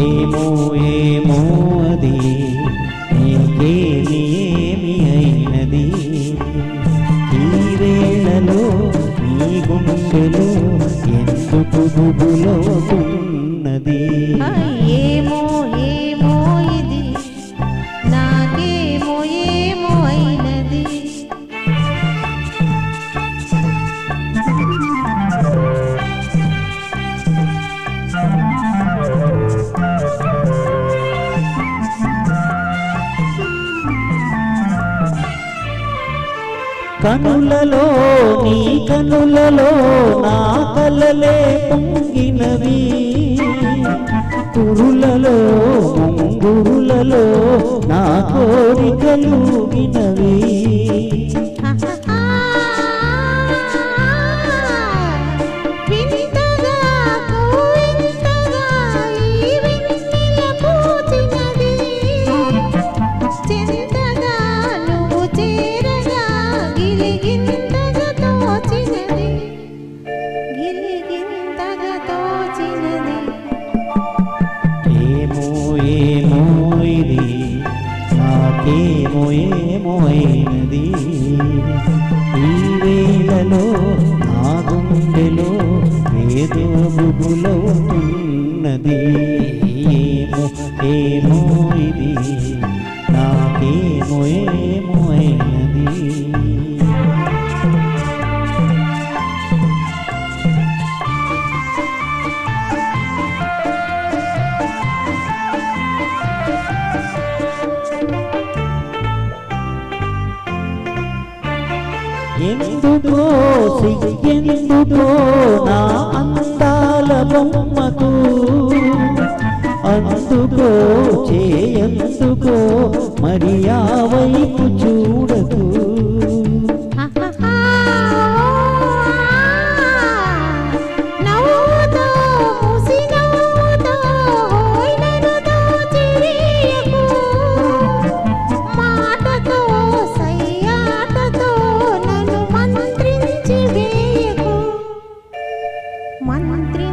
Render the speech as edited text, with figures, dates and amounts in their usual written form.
ఏమో ఏమో అది నీకేమి ఏమి అయినది ఈ వేళలో నీ గుండెలో ఎందుకు గుబులవుతున్నది ఏమో ఏమో ఇది నాకేమో ఏమో అయినది కనులలో నీ కనులలో నా కలలే పొంగినవి కురులలో ముంగురులలో నా కోరికలుగినవి ఏమో ఇది నాకేమో ఏమో అయినది ఈ వేళలో నా గుండెలో ఏదో గుబులవుతున్నది ఏమో ఏమో ఇది నాకేమో ఏమో అయినది ఎందుకో సిగ్గెందుకో నా అందాల బొమ్మకు అందుకో చేయందుకో మరి ఆ వైపు చూడకు మంత్రి